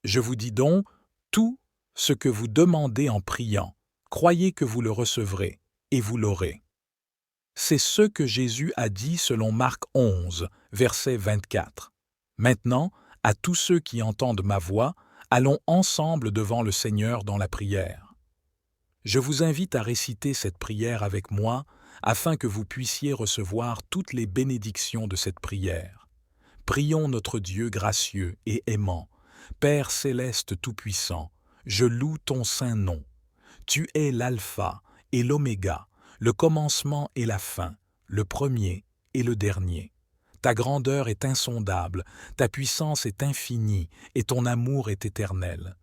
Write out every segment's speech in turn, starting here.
Je vous dis donc, tout ce que vous demandez en priant, croyez que vous le recevrez, et vous l'aurez. C'est ce que Jésus a dit selon Marc 11, verset 24. Maintenant, à tous ceux qui entendent ma voix, allons ensemble devant le Seigneur dans la prière. Je vous invite à réciter cette prière avec moi afin que vous puissiez recevoir toutes les bénédictions de cette prière. Prions notre Dieu gracieux et aimant, Père céleste tout-puissant, je loue ton saint nom. Tu es l'alpha et l'oméga, le commencement et la fin, le premier et le dernier. Ta grandeur est insondable, ta puissance est infinie et ton amour est éternel.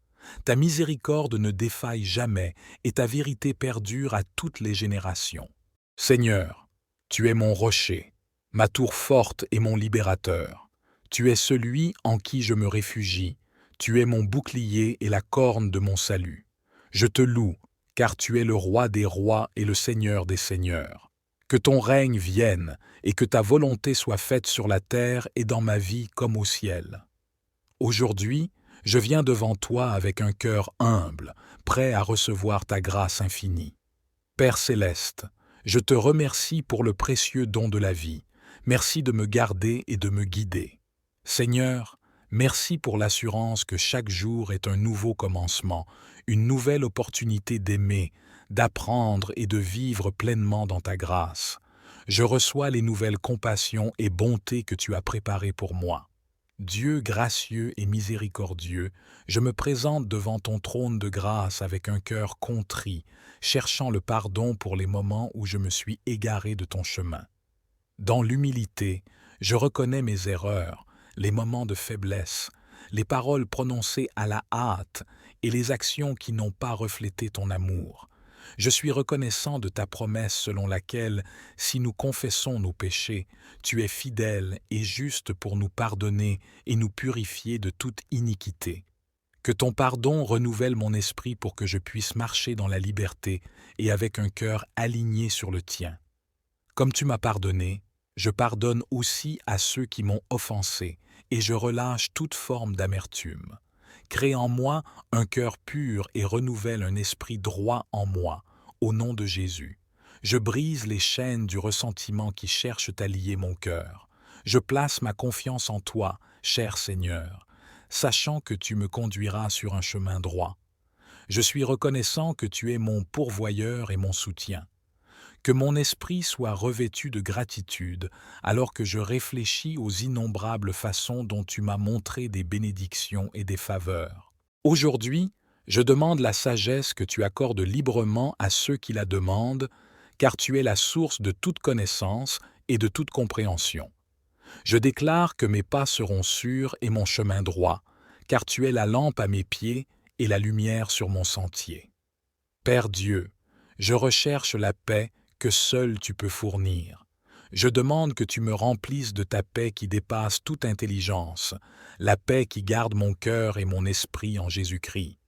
Ta miséricorde ne défaille jamais et ta vérité perdure à toutes les générations. Seigneur, tu es mon rocher, ma tour forte et mon libérateur. Tu es celui en qui je me réfugie, tu es mon bouclier et la corne de mon salut. Je te loue, car tu es le roi des rois et le seigneur des seigneurs. Que ton règne vienne et que ta volonté soit faite sur la terre et dans ma vie comme au ciel. Aujourd'hui, je viens devant toi avec un cœur humble, prêt à recevoir ta grâce infinie. Père céleste, je te remercie pour le précieux don de la vie. Merci de me garder et de me guider. Seigneur, merci pour l'assurance que chaque jour est un nouveau commencement, une nouvelle opportunité d'aimer, d'apprendre et de vivre pleinement dans ta grâce. Je reçois les nouvelles compassions et bontés que tu as préparées pour moi. Dieu gracieux et miséricordieux, je me présente devant ton trône de grâce avec un cœur contrit, cherchant le pardon pour les moments où je me suis égaré de ton chemin. Dans l'humilité, je reconnais mes erreurs, les moments de faiblesse, les paroles prononcées à la hâte et les actions qui n'ont pas reflété ton amour. Je suis reconnaissant de ta promesse selon laquelle, si nous confessons nos péchés, tu es fidèle et juste pour nous pardonner et nous purifier de toute iniquité. Que ton pardon renouvelle mon esprit pour que je puisse marcher dans la liberté et avec un cœur aligné sur le tien. Comme tu m'as pardonné, je pardonne aussi à ceux qui m'ont offensé et je relâche toute forme d'amertume. Crée en moi un cœur pur et renouvelle un esprit droit en moi, au nom de Jésus. Je brise les chaînes du ressentiment qui cherchent à lier mon cœur. Je place ma confiance en toi, cher Seigneur, sachant que tu me conduiras sur un chemin droit. Je suis reconnaissant que tu es mon pourvoyeur et mon soutien. Que mon esprit soit revêtu de gratitude alors que je réfléchis aux innombrables façons dont tu m'as montré des bénédictions et des faveurs. Aujourd'hui, je demande la sagesse que tu accordes librement à ceux qui la demandent, car tu es la source de toute connaissance et de toute compréhension. Je déclare que mes pas seront sûrs et mon chemin droit, car tu es la lampe à mes pieds et la lumière sur mon sentier. Père Dieu, je recherche la paix que seul tu peux fournir. Je demande que tu me remplisses de ta paix qui dépasse toute intelligence, la paix qui garde mon cœur et mon esprit en Jésus-Christ.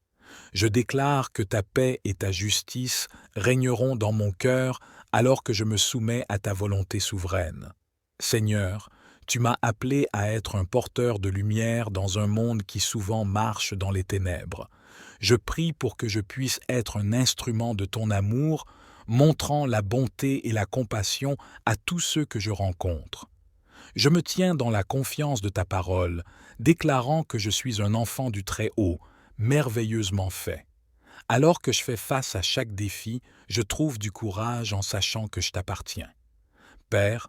Je déclare que ta paix et ta justice régneront dans mon cœur alors que je me soumets à ta volonté souveraine. Seigneur, tu m'as appelé à être un porteur de lumière dans un monde qui souvent marche dans les ténèbres. Je prie pour que je puisse être un instrument de ton amour, montrant la bonté et la compassion à tous ceux que je rencontre. Je me tiens dans la confiance de ta parole, déclarant que je suis un enfant du Très-Haut, merveilleusement fait. Alors que je fais face à chaque défi, je trouve du courage en sachant que je t'appartiens. Père,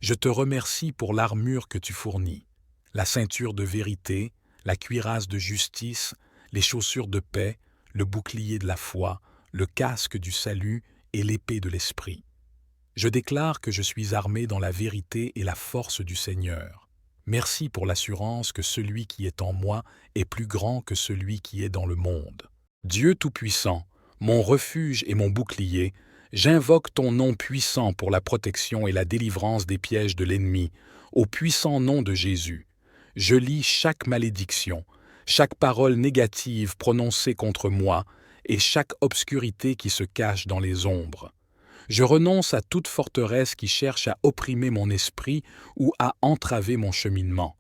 je te remercie pour l'armure que tu fournis, la ceinture de vérité, la cuirasse de justice, les chaussures de paix, le bouclier de la foi, le casque du salut et l'épée de l'esprit. Je déclare que je suis armé dans la vérité et la force du Seigneur. Merci pour l'assurance que celui qui est en moi est plus grand que celui qui est dans le monde. Dieu Tout-Puissant, mon refuge et mon bouclier, j'invoque ton nom puissant pour la protection et la délivrance des pièges de l'ennemi, au puissant nom de Jésus. Je lis chaque malédiction, chaque parole négative prononcée contre moi et chaque obscurité qui se cache dans les ombres. Je renonce à toute forteresse qui cherche à opprimer mon esprit ou à entraver mon cheminement.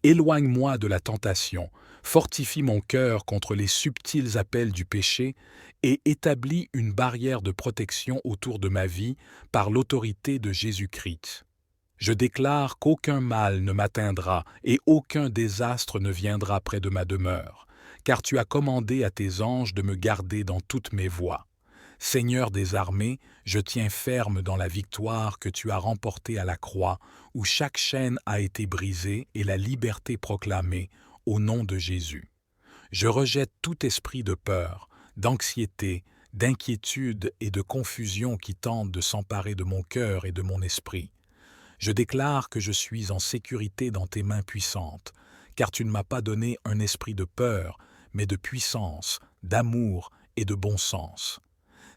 Éloigne-moi de la tentation, Fortifie mon cœur contre les subtils appels du péché et établis une barrière de protection autour de ma vie par l'autorité de Jésus-Christ. Je déclare qu'aucun mal ne m'atteindra et aucun désastre ne viendra près de ma demeure, car tu as commandé à tes anges de me garder dans toutes mes voies. Seigneur des armées, je tiens ferme dans la victoire que tu as remportée à la croix, où chaque chaîne a été brisée et la liberté proclamée, au nom de Jésus. Je rejette tout esprit de peur, d'anxiété, d'inquiétude et de confusion qui tente de s'emparer de mon cœur et de mon esprit. Je déclare que je suis en sécurité dans tes mains puissantes, car tu ne m'as pas donné un esprit de peur, mais de puissance, d'amour et de bon sens.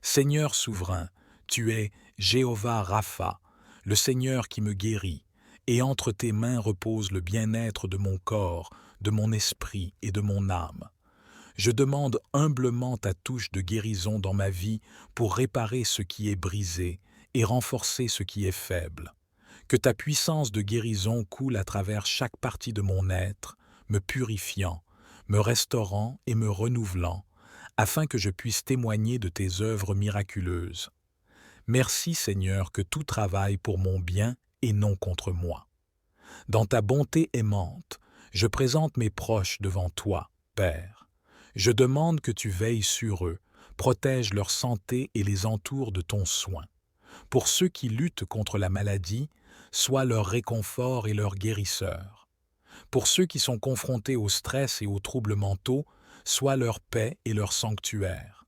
Seigneur souverain, tu es Jéhovah Rapha, le Seigneur qui me guérit, et entre tes mains repose le bien-être de mon corps, de mon esprit et de mon âme. Je demande humblement ta touche de guérison dans ma vie pour réparer ce qui est brisé et renforcer ce qui est faible. Que ta puissance de guérison coule à travers chaque partie de mon être, me purifiant, me restaurant et me renouvelant, afin que je puisse témoigner de tes œuvres miraculeuses. Merci Seigneur que tout travaille pour mon bien et non contre moi. Dans ta bonté aimante, je présente mes proches devant toi, Père. Je demande que tu veilles sur eux, protège leur santé et les entoure de ton soin. Pour ceux qui luttent contre la maladie, sois leur réconfort et leur guérisseur. Pour ceux qui sont confrontés au stress et aux troubles mentaux, sois leur paix et leur sanctuaire.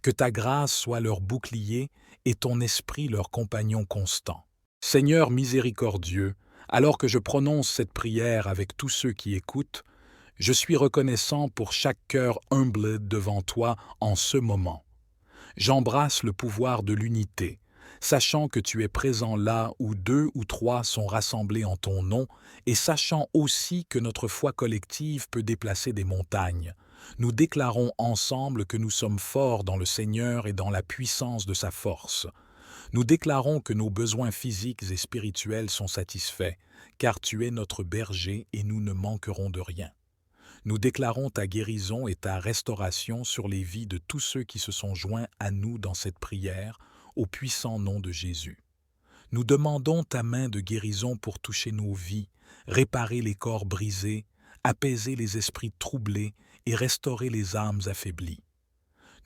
Que ta grâce soit leur bouclier et ton esprit leur compagnon constant. Seigneur miséricordieux, alors que je prononce cette prière avec tous ceux qui écoutent, je suis reconnaissant pour chaque cœur humble devant toi en ce moment. J'embrasse le pouvoir de l'unité, sachant que tu es présent là où 2 ou 3 sont rassemblés en ton nom, et sachant aussi que notre foi collective peut déplacer des montagnes. Nous déclarons ensemble que nous sommes forts dans le Seigneur et dans la puissance de sa force. Nous déclarons que nos besoins physiques et spirituels sont satisfaits, car tu es notre berger et nous ne manquerons de rien. Nous déclarons ta guérison et ta restauration sur les vies de tous ceux qui se sont joints à nous dans cette prière, au puissant nom de Jésus. Nous demandons ta main de guérison pour toucher nos vies, réparer les corps brisés, apaiser les esprits troublés et restaurer les âmes affaiblies.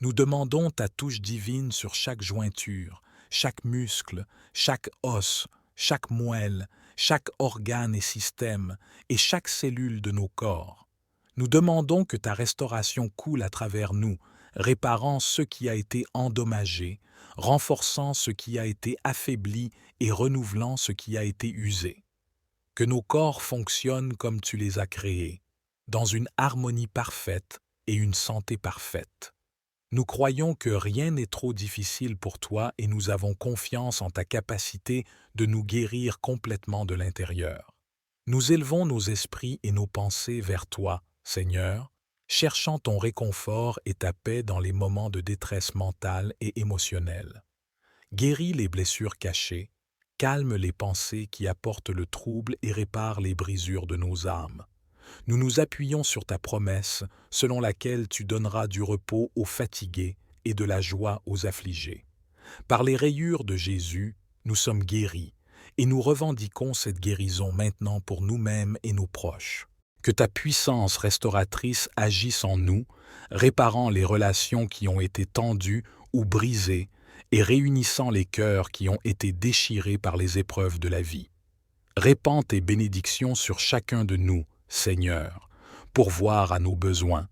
Nous demandons ta touche divine sur chaque jointure, chaque muscle, chaque os, chaque moelle, chaque organe et système, et chaque cellule de nos corps. Nous demandons que ta restauration coule à travers nous, réparant ce qui a été endommagé, renforçant ce qui a été affaibli et renouvelant ce qui a été usé. Que nos corps fonctionnent comme tu les as créés, dans une harmonie parfaite et une santé parfaite. Nous croyons que rien n'est trop difficile pour toi et nous avons confiance en ta capacité de nous guérir complètement de l'intérieur. Nous élevons nos esprits et nos pensées vers toi, Seigneur, cherchant ton réconfort et ta paix dans les moments de détresse mentale et émotionnelle. Guéris les blessures cachées, calme les pensées qui apportent le trouble et répare les brisures de nos âmes. Nous nous appuyons sur ta promesse, selon laquelle tu donneras du repos aux fatigués et de la joie aux affligés. Par les rayures de Jésus, nous sommes guéris, et nous revendiquons cette guérison maintenant pour nous-mêmes et nos proches. Que ta puissance restauratrice agisse en nous, réparant les relations qui ont été tendues ou brisées et réunissant les cœurs qui ont été déchirés par les épreuves de la vie. Répands tes bénédictions sur chacun de nous, Seigneur, pourvoir à nos besoins,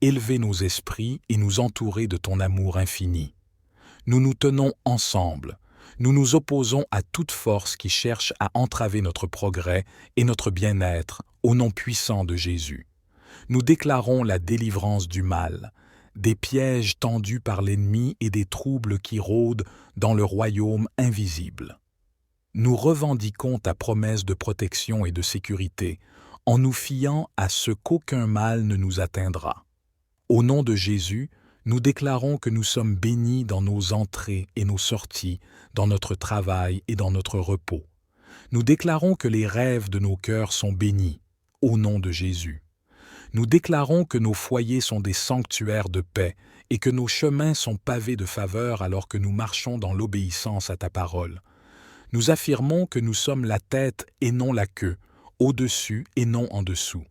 élever nos esprits et nous entourer de ton amour infini. Nous nous tenons ensemble, nous nous opposons à toute force qui cherche à entraver notre progrès et notre bien-être au nom puissant de Jésus. Nous déclarons la délivrance du mal, des pièges tendus par l'ennemi et des troubles qui rôdent dans le royaume invisible. Nous revendiquons ta promesse de protection et de sécurité, en nous fiant à ce qu'aucun mal ne nous atteindra. Au nom de Jésus, nous déclarons que nous sommes bénis dans nos entrées et nos sorties, dans notre travail et dans notre repos. Nous déclarons que les rêves de nos cœurs sont bénis, au nom de Jésus. Nous déclarons que nos foyers sont des sanctuaires de paix et que nos chemins sont pavés de faveur alors que nous marchons dans l'obéissance à ta parole. Nous affirmons que nous sommes la tête et non la queue, au-dessus et non en dessous.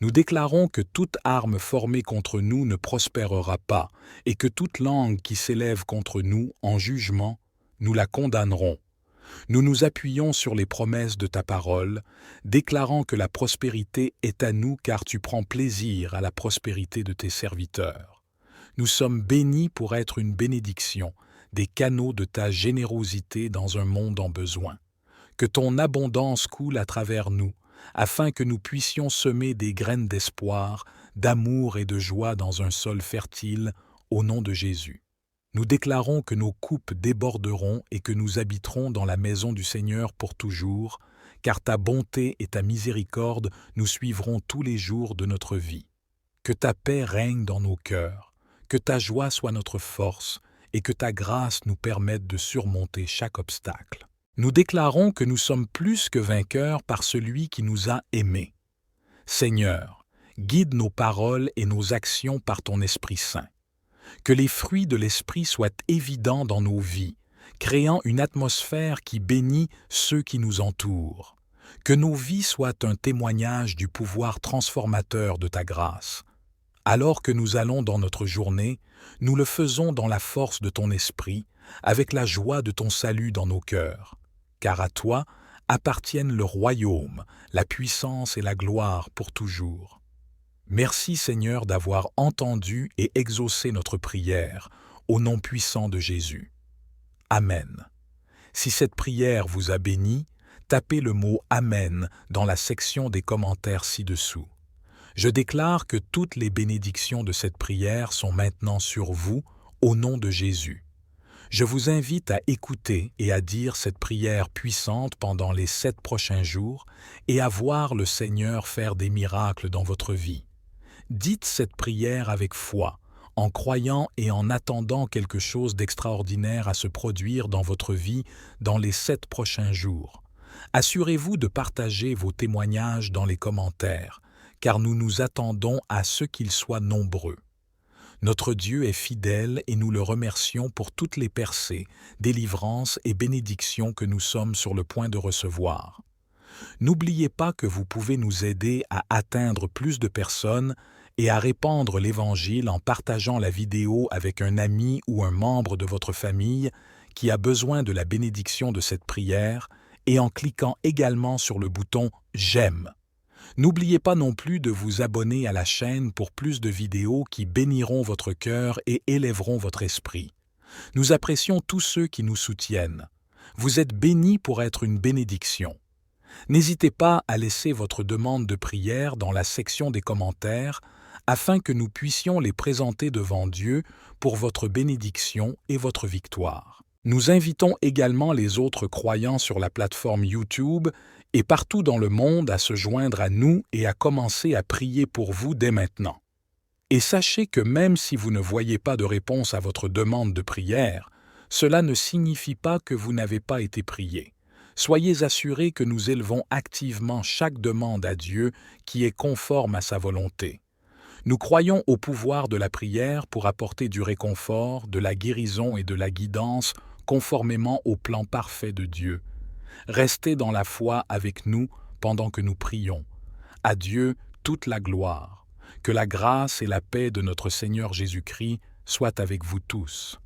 Nous déclarons que toute arme formée contre nous ne prospérera pas et que toute langue qui s'élève contre nous en jugement, nous la condamnerons. Nous nous appuyons sur les promesses de ta parole, déclarant que la prospérité est à nous car tu prends plaisir à la prospérité de tes serviteurs. Nous sommes bénis pour être une bénédiction, des canaux de ta générosité dans un monde en besoin. Que ton abondance coule à travers nous, afin que nous puissions semer des graines d'espoir, d'amour et de joie dans un sol fertile, au nom de Jésus. Nous déclarons que nos coupes déborderont et que nous habiterons dans la maison du Seigneur pour toujours, car ta bonté et ta miséricorde nous suivront tous les jours de notre vie. Que ta paix règne dans nos cœurs, que ta joie soit notre force et que ta grâce nous permette de surmonter chaque obstacle. Nous déclarons que nous sommes plus que vainqueurs par celui qui nous a aimés. Seigneur, guide nos paroles et nos actions par ton Esprit Saint. Que les fruits de l'Esprit soient évidents dans nos vies, créant une atmosphère qui bénit ceux qui nous entourent. Que nos vies soient un témoignage du pouvoir transformateur de ta grâce. Alors que nous allons dans notre journée, nous le faisons dans la force de ton esprit, avec la joie de ton salut dans nos cœurs. Car à toi appartiennent le royaume, la puissance et la gloire pour toujours. Merci Seigneur d'avoir entendu et exaucé notre prière, au nom puissant de Jésus. Amen. Si cette prière vous a béni, tapez le mot « Amen » dans la section des commentaires ci-dessous. Je déclare que toutes les bénédictions de cette prière sont maintenant sur vous, au nom de Jésus. Je vous invite à écouter et à dire cette prière puissante pendant les 7 prochains jours et à voir le Seigneur faire des miracles dans votre vie. Dites cette prière avec foi, en croyant et en attendant quelque chose d'extraordinaire à se produire dans votre vie dans les 7 prochains jours. Assurez-vous de partager vos témoignages dans les commentaires, car nous nous attendons à ce qu'ils soient nombreux. Notre Dieu est fidèle et nous le remercions pour toutes les percées, délivrances et bénédictions que nous sommes sur le point de recevoir. N'oubliez pas que vous pouvez nous aider à atteindre plus de personnes et à répandre l'Évangile en partageant la vidéo avec un ami ou un membre de votre famille qui a besoin de la bénédiction de cette prière et en cliquant également sur le bouton « J'aime ». N'oubliez pas non plus de vous abonner à la chaîne pour plus de vidéos qui béniront votre cœur et élèveront votre esprit. Nous apprécions tous ceux qui nous soutiennent. Vous êtes bénis pour être une bénédiction. N'hésitez pas à laisser votre demande de prière dans la section des commentaires afin que nous puissions les présenter devant Dieu pour votre bénédiction et votre victoire. Nous invitons également les autres croyants sur la plateforme YouTube et partout dans le monde à se joindre à nous et à commencer à prier pour vous dès maintenant. Et sachez que même si vous ne voyez pas de réponse à votre demande de prière, cela ne signifie pas que vous n'avez pas été prié. Soyez assurés que nous élevons activement chaque demande à Dieu qui est conforme à sa volonté. Nous croyons au pouvoir de la prière pour apporter du réconfort, de la guérison et de la guidance conformément au plan parfait de Dieu. Restez dans la foi avec nous pendant que nous prions. À Dieu toute la gloire. Que la grâce et la paix de notre Seigneur Jésus-Christ soient avec vous tous.